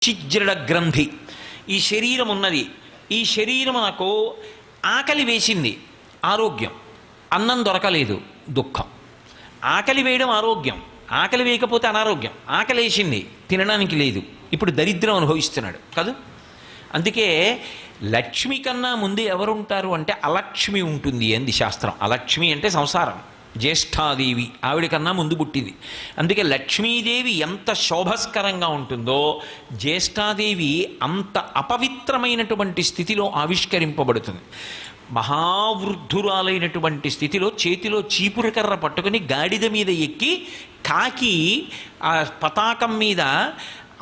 చిజ్జడ గ్రంథి. ఈ శరీరం ఉన్నది, ఈ శరీరం నాకు ఆకలి వేసింది, ఆరోగ్యం. అన్నం దొరకలేదు, దుఃఖం. ఆకలి వేయడం ఆరోగ్యం, ఆకలి వేయకపోతే అనారోగ్యం. ఆకలి వేసింది, తినడానికి లేదు, ఇప్పుడు దరిద్రం అనుభవిస్తున్నాడు కాదు. అందుకే లక్ష్మి కన్నా ముందు ఎవరుంటారు అంటే అలక్ష్మి ఉంటుంది అంది శాస్త్రం. అలక్ష్మి అంటే సంసారం, జ్యేష్ఠాదేవి, ఆవిడ కన్నా ముందు పుట్టింది. అందుకే లక్ష్మీదేవి ఎంత శోభస్కరంగా ఉంటుందో జ్యేష్ఠాదేవి అంత అపవిత్రమైనటువంటి స్థితిలో ఆవిష్కరింపబడుతుంది. మహావృద్ధురాలైనటువంటి స్థితిలో చేతిలో చీపురకర్ర పట్టుకుని గాడిద మీద ఎక్కి కాకి ఆ పతాకం మీద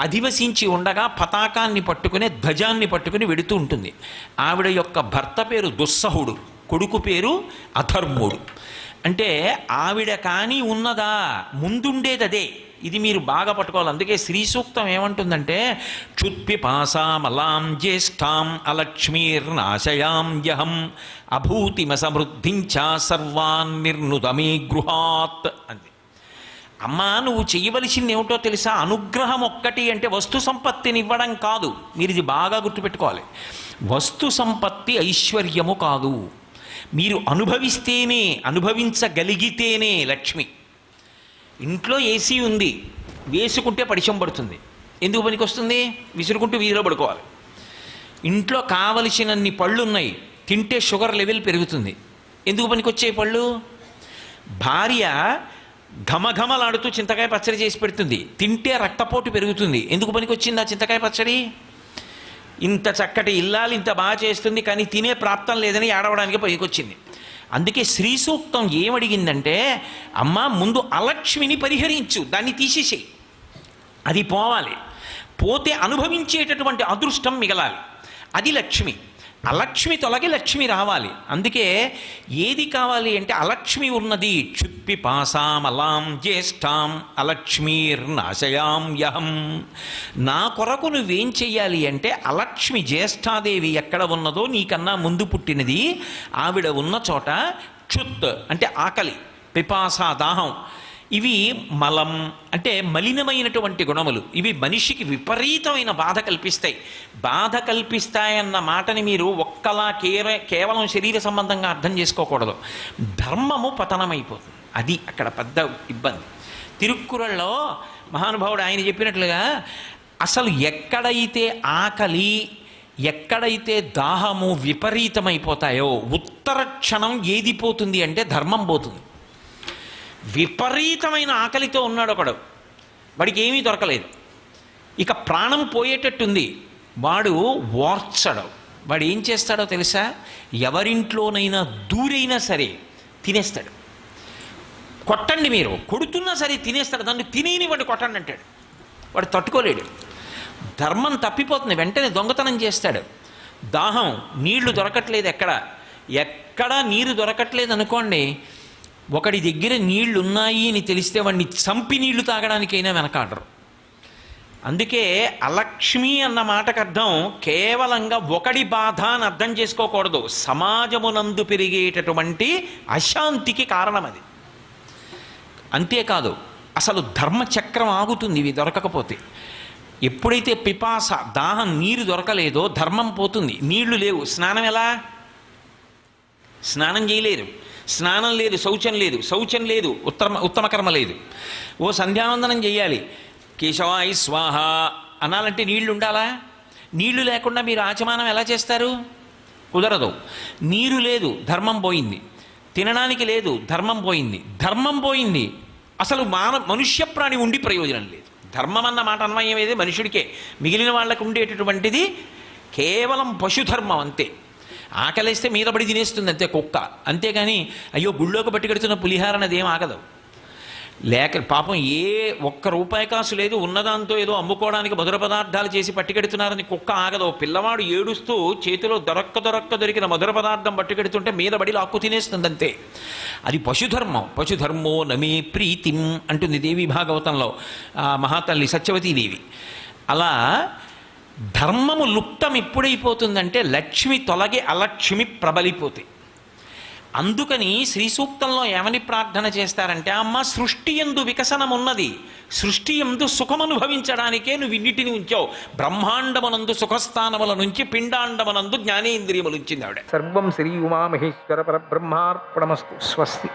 అధివసించి ఉండగా పతాకాన్ని పట్టుకుని ధ్వజాన్ని పట్టుకుని వెడుతూ ఉంటుంది. ఆవిడ యొక్క భర్త పేరు దుస్సహుడు, కొడుకు పేరు అధర్ముడు. అంటే ఆవిడ కానీ ఉన్నదా, ముందుండేది అదే. ఇది మీరు బాగా పట్టుకోవాలి. అందుకే శ్రీ సూక్తం ఏమంటుందంటే క్షుత్పిపాసామలాం జ్యేష్ఠాం అలక్ష్మీర్నాశయాం యహం అభూతిమ సమృద్ధించ సర్వాన్ నిర్నుదమే గృహాత్ అంది. అమ్మా, నువ్వు చేయవలసింది ఏమిటో తెలుసా? అనుగ్రహం ఒక్కటి అంటే వస్తు సంపత్తిని ఇవ్వడం కాదు. మీరు ఇది బాగా గుర్తుపెట్టుకోవాలి. వస్తు సంపత్తి ఐశ్వర్యము కాదు. మీరు అనుభవిస్తేనే, అనుభవించగలిగితేనే లక్ష్మి. ఇంట్లో ఏసీ ఉంది, వేసుకుంటే పడిశం పడుతుంది, ఎందుకు పనికి వస్తుంది? విసురుకుంటూ వీధిలో పడుకోవాలి. ఇంట్లో కావలసినన్ని పళ్ళు ఉన్నాయి, తింటే షుగర్ లెవెల్ పెరుగుతుంది, ఎందుకు పనికి వచ్చే పళ్ళు? భార్య ఘమఘమలాడుతూ చింతకాయ పచ్చడి చేసి పెడుతుంది, తింటే రక్తపోటు పెరుగుతుంది, ఎందుకు పనికి వచ్చింది ఆ చింతకాయ పచ్చడి? ఇంత చక్కటి ఇల్లాలు ఇంత బాగా చేస్తుంది కానీ తినే ప్రాప్తం లేదని ఏడవడానికి పనికొచ్చింది. అందుకే శ్రీ సూక్తం ఏమడిగిందంటే, అమ్మ ముందు అలక్ష్మిని పరిహరించు, దాన్ని తీసేసేయి, అది పోవాలి. పోతే అనుభవించేటటువంటి అదృష్టం మిగలాలి, అది లక్ష్మి. అలక్ష్మి తొలగి లక్ష్మి రావాలి. అందుకే ఏది కావాలి అంటే అలక్ష్మి ఉన్నది. క్షుత్పిపాసామలాం జ్యేష్ఠాం అలక్ష్మీర్నాశయాం యహం. నా కొరకు నువ్వేం చెయ్యాలి అంటే, అలక్ష్మి జ్యేష్ఠాదేవి ఎక్కడ ఉన్నదో నీకన్నా ముందు పుట్టినది, ఆవిడ ఉన్న చోట క్షుత్ అంటే ఆకలి, పిపాస దాహం, ఇవి మలం అంటే మలినమైనటువంటి గుణములు. ఇవి మనిషికి విపరీతమైన బాధ కల్పిస్తాయి. బాధ కల్పిస్తాయన్న మాటని మీరు ఒక్కలా కేవలం శరీర సంబంధంగా అర్థం చేసుకోకూడదు. ధర్మము పతనమైపోతుంది, అది అక్కడ పెద్ద ఇబ్బంది. తిరుక్కురళ్ళలో మహానుభావుడు ఆయన చెప్పినట్లుగా అసలు ఎక్కడైతే ఆకలి, ఎక్కడైతే దాహము విపరీతమైపోతాయో ఉత్తర క్షణం ఏది పోతుంది అంటే ధర్మం పోతుంది. విపరీతమైన ఆకలితో ఉన్నాడు ఒకడు, వాడికి ఏమీ దొరకలేదు, ఇక ప్రాణం పోయేటట్టుంది, వాడు ఓర్చడు. వాడు ఏం చేస్తాడో తెలుసా? ఎవరింట్లోనైనా దూరైనా సరే తినేస్తాడు. కొట్టండి, మీరు కొడుతున్నా సరే తినేస్తాడు. దాన్ని తినేని వాడు కొట్టండి అంటాడు. వాడు తట్టుకోలేడు, ధర్మం తప్పిపోతుంది, వెంటనే దొంగతనం చేస్తాడు. దాహం, నీళ్లు దొరకట్లేదు, ఎక్కడ నీరు దొరకట్లేదు అనుకోండి, ఒకడి దగ్గర నీళ్లు ఉన్నాయి అని తెలిస్తే వాడిని చంపి నీళ్లు తాగడానికైనా వెనకాడరు. అందుకే అలక్ష్మి అన్న మాటకు అర్థం కేవలంగా ఒకడి బాధ అని అర్థం చేసుకోకూడదు, సమాజమునందు పెరిగేటటువంటి అశాంతికి కారణం అది. అంతేకాదు, అసలు ధర్మచక్రం ఆగుతుంది ఇవి దొరకకపోతే. ఎప్పుడైతే పిపాస దాహం నీరు దొరకలేదో ధర్మం పోతుంది. నీళ్లు లేవు, స్నానం ఎలా? స్నానం చేయలేరు. స్నానం లేదు, శౌచం లేదు, ఉత్తమ కర్మ లేదు. ఓ సంధ్యావందనం చేయాలి, కేశవాయ స్వాహ అనాలంటే నీళ్లు ఉండాలా? నీళ్లు లేకుండా మీరు ఆచమానం ఎలా చేస్తారు? కుదరదు. నీరు లేదు, ధర్మం పోయింది. తినడానికి లేదు, ధర్మం పోయింది. అసలు మనుష్య ప్రాణి ఉండి ప్రయోజనం లేదు. ధర్మం అన్న మాట అన్వయం ఏదే మనుషుడికే, మిగిలిన వాళ్ళకు ఉండేటటువంటిది కేవలం పశుధర్మం అంతే. ఆకలిస్తే మీద పడి తినేస్తుంది అంతే కుక్క. అంతేగాని అయ్యో గుళ్ళోకి పట్టి కడుతున్న పులిహార అన్నది ఏం ఆగదు. లేక పాపం ఏ ఒక్క రూపాయి కాసు లేదు, ఉన్నదాంతో ఏదో అమ్ముకోవడానికి మధుర పదార్థాలు చేసి పట్టుకెడుతున్నారని కుక్క ఆగదు. పిల్లవాడు ఏడుస్తూ చేతిలో దొరికిన మధుర పదార్థం పట్టుకెడుతుంటే మీద పడి లాక్కు తినేస్తుంది అంతే. అది పశుధర్మం. పశుధర్మో నమే ప్రీతిం అంటుంది దేవి భాగవతంలో మహాతల్లి సత్యవతీదేవి. అలా ధర్మము లుప్తం ఎప్పుడైపోతుందంటే లక్ష్మి తొలగి అలక్ష్మి ప్రబలిపోతే. అందుకని శ్రీ సూక్తంలో ఏమని ప్రార్థన చేస్తారంటే, అమ్మ సృష్టి యందు వికసనం ఉన్నది, సృష్టి యందు సుఖమనుభవించడానికే నువ్వు ఇన్నిటిని ఉంచావు. బ్రహ్మాండమనందు సుఖస్థానముల నుంచి పిండాండమనందు జ్ఞానేంద్రియములు ఉంచింది ఆవిడ. సర్వం శ్రీ ఉమామహేశ్వర పరబ్రహ్మార్పణమస్తు. స్వస్తి.